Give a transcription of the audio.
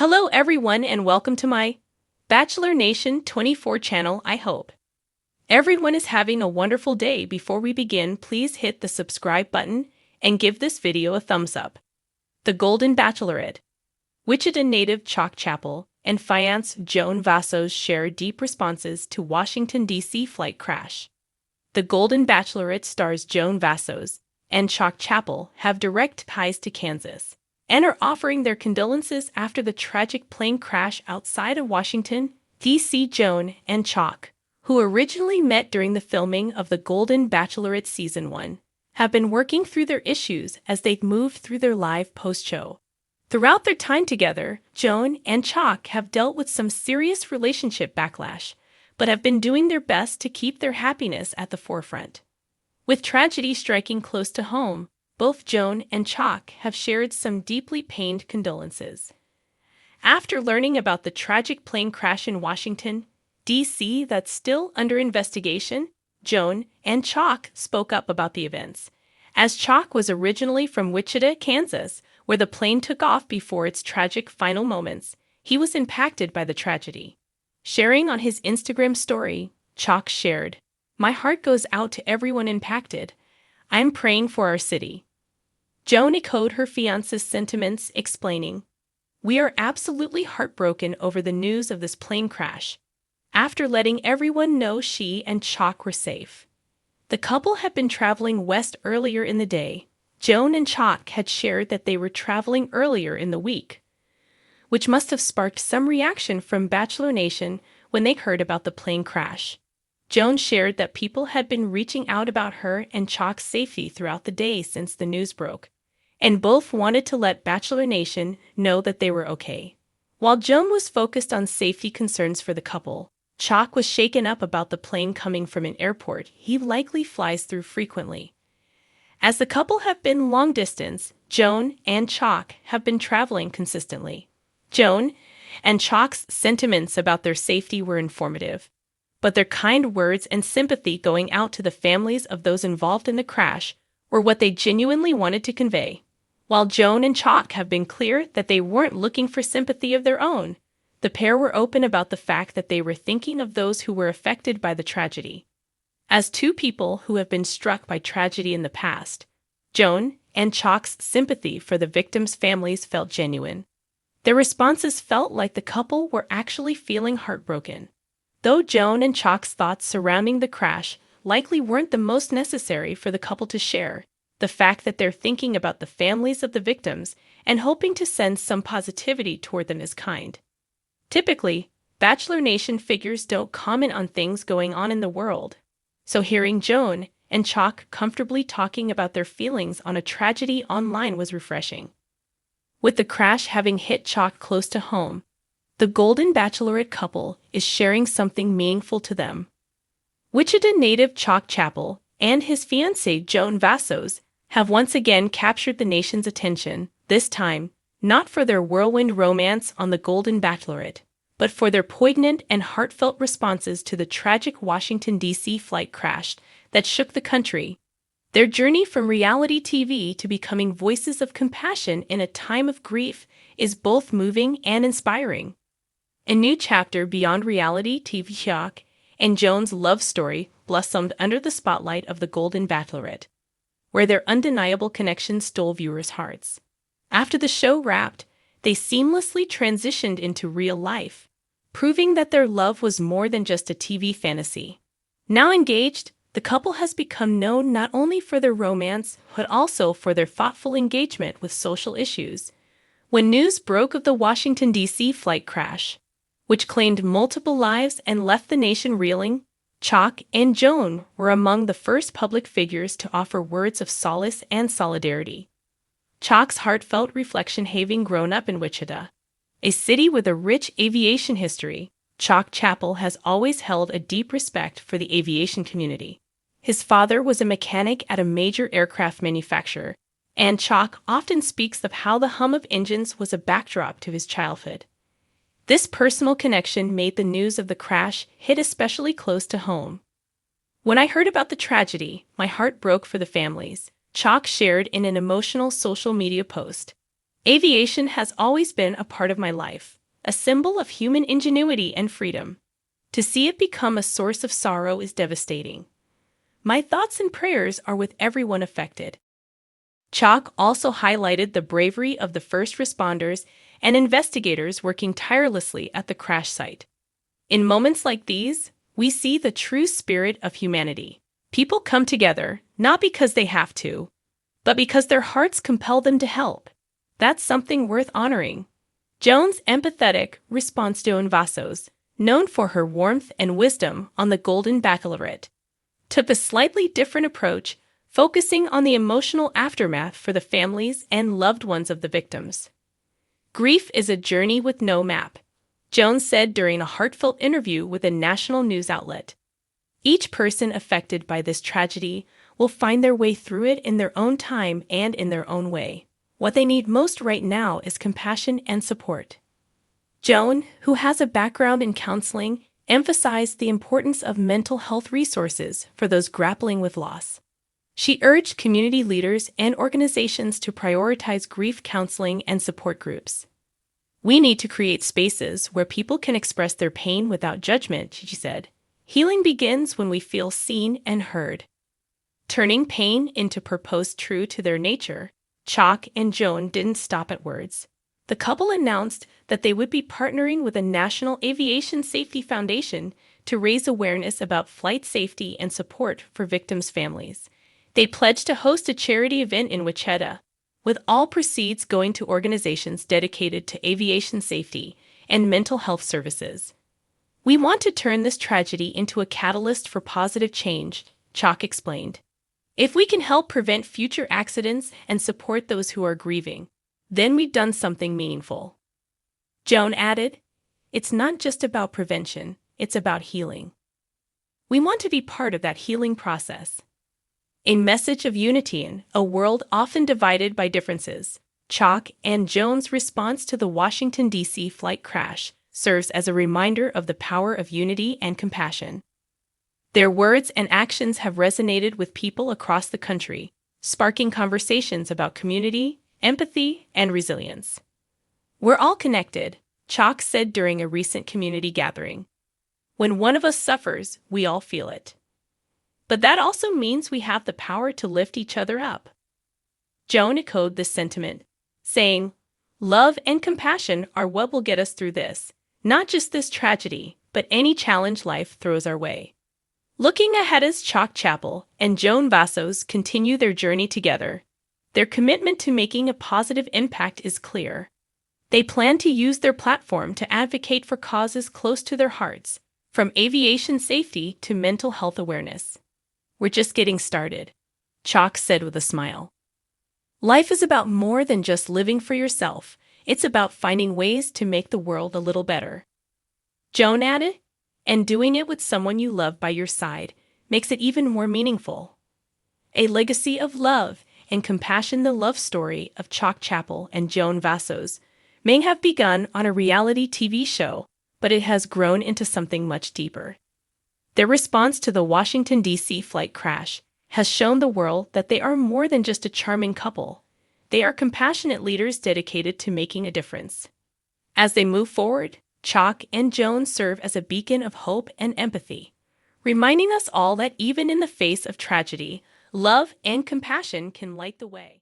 Hello everyone and welcome to my Bachelor Nation 24 channel. I hope everyone is having a wonderful day. Before we begin, please hit the subscribe button and give this video a thumbs up. The Golden Bachelorette. Wichita native Chock Chapple and fiance Joan Vassos share deep responses to Washington, D.C. flight crash. The Golden Bachelorette stars Joan Vassos and Chock Chapple have direct ties to Kansas and are offering their condolences after the tragic plane crash outside of Washington, D.C. Joan and Chock, who originally met during the filming of The Golden Bachelorette Season 1, have been working through their issues as they've moved through their live post-show. Throughout their time together, Joan and Chock have dealt with some serious relationship backlash, but have been doing their best to keep their happiness at the forefront. With tragedy striking close to home, both Joan and Chock have shared some deeply pained condolences. After learning about the tragic plane crash in Washington, D.C. that's still under investigation, Joan and Chock spoke up about the events. As Chock was originally from Wichita, Kansas, where the plane took off before its tragic final moments, he was impacted by the tragedy. Sharing on his Instagram story, Chock shared, "My heart goes out to everyone impacted. I'm praying for our city." Joan echoed her fiance's sentiments, explaining, "We are absolutely heartbroken over the news of this plane crash. After letting everyone know she and Chock were safe." The couple had been traveling west earlier in the day. Joan and Chock had shared that they were traveling earlier in the week, which must have sparked some reaction from Bachelor Nation when they heard about the plane crash. Joan shared that people had been reaching out about her and Chock's safety throughout the day since the news broke, and both wanted to let Bachelor Nation know that they were okay. While Joan was focused on safety concerns for the couple, Chock was shaken up about the plane coming from an airport he likely flies through frequently. As the couple have been long distance, Joan and Chock have been traveling consistently. Joan and Chock's sentiments about their safety were informative, but their kind words and sympathy going out to the families of those involved in the crash were what they genuinely wanted to convey. While Joan and Chock have been clear that they weren't looking for sympathy of their own, the pair were open about the fact that they were thinking of those who were affected by the tragedy. As two people who have been struck by tragedy in the past, Joan and Chock's sympathy for the victims' families felt genuine. Their responses felt like the couple were actually feeling heartbroken. Though Joan and Chock's thoughts surrounding the crash likely weren't the most necessary for the couple to share, the fact that they're thinking about the families of the victims and hoping to send some positivity toward them is kind. Typically, Bachelor Nation figures don't comment on things going on in the world, so hearing Joan and Chock comfortably talking about their feelings on a tragedy online was refreshing. With the crash having hit Chock close to home, the Golden Bachelorette couple is sharing something meaningful to them. Wichita native Chock Chapple and his fiancée Joan Vassos have once again captured the nation's attention, this time not for their whirlwind romance on The Golden Bachelorette, but for their poignant and heartfelt responses to the tragic Washington, D.C. flight crash that shook the country. Their journey from reality TV to becoming voices of compassion in a time of grief is both moving and inspiring. A new chapter beyond reality TV, Chock and Joan's love story blossomed under the spotlight of The Golden Bachelorette, where their undeniable connection stole viewers' hearts. After the show wrapped, they seamlessly transitioned into real life, proving that their love was more than just a TV fantasy. Now engaged, the couple has become known not only for their romance, but also for their thoughtful engagement with social issues. When news broke of the Washington, D.C. flight crash, which claimed multiple lives and left the nation reeling, Chock and Joan were among the first public figures to offer words of solace and solidarity. Chock's heartfelt reflection, having grown up in Wichita, a city with a rich aviation history, Chock Chapple has always held a deep respect for the aviation community. His father was a mechanic at a major aircraft manufacturer, and Chock often speaks of how the hum of engines was a backdrop to his childhood. This personal connection made the news of the crash hit especially close to home. "When I heard about the tragedy, my heart broke for the families," Chock shared in an emotional social media post. Aviation has always been a part of my life, a symbol of human ingenuity and freedom. To see it become a source of sorrow is devastating. My thoughts and prayers are with everyone affected. Chock also highlighted the bravery of the first responders and investigators working tirelessly at the crash site. In moments like these, we see the true spirit of humanity. People come together, not because they have to, but because their hearts compel them to help. That's something worth honoring. Joan's empathetic response, Joan Vassos, known for her warmth and wisdom on the Golden Bachelorette, took a slightly different approach, focusing on the emotional aftermath for the families and loved ones of the victims. Grief is a journey with no map, Joan said during a heartfelt interview with a national news outlet. Each person affected by this tragedy will find their way through it in their own time and in their own way. What they need most right now is compassion and support. Joan, who has a background in counseling, emphasized the importance of mental health resources for those grappling with loss. She urged community leaders and organizations to prioritize grief counseling and support groups. We need to create spaces where people can express their pain without judgment, she said. Healing begins when we feel seen and heard. Turning pain into purpose true to their nature, Chock and Joan didn't stop at words. The couple announced that they would be partnering with the National Aviation Safety Foundation to raise awareness about flight safety and support for victims' families. They pledged to host a charity event in Wichita, with all proceeds going to organizations dedicated to aviation safety and mental health services. We want to turn this tragedy into a catalyst for positive change, Chock explained. If we can help prevent future accidents and support those who are grieving, then we've done something meaningful. Joan added, "It's not just about prevention, it's about healing. We want to be part of that healing process." A message of unity in a world often divided by differences, Chock and Joan's response to the Washington, D.C. flight crash serves as a reminder of the power of unity and compassion. Their words and actions have resonated with people across the country, sparking conversations about community, empathy, and resilience. "We're all connected," Chock said during a recent community gathering. "When one of us suffers, we all feel it. But that also means we have the power to lift each other up." Joan echoed this sentiment, saying, "Love and compassion are what will get us through this, not just this tragedy, but any challenge life throws our way." Looking ahead as Chock Chapple and Joan Vassos continue their journey together, their commitment to making a positive impact is clear. They plan to use their platform to advocate for causes close to their hearts, from aviation safety to mental health awareness. "We're just getting started," Chock said with a smile. "Life is about more than just living for yourself. It's about finding ways to make the world a little better." Joan added, "And doing it with someone you love by your side makes it even more meaningful." A legacy of love and compassion. The love story of Chock Chapple and Joan Vassos may have begun on a reality TV show, but it has grown into something much deeper. Their response to the Washington, D.C. flight crash has shown the world that they are more than just a charming couple. They are compassionate leaders dedicated to making a difference. As they move forward, Chock and Joan serve as a beacon of hope and empathy, reminding us all that even in the face of tragedy, love and compassion can light the way.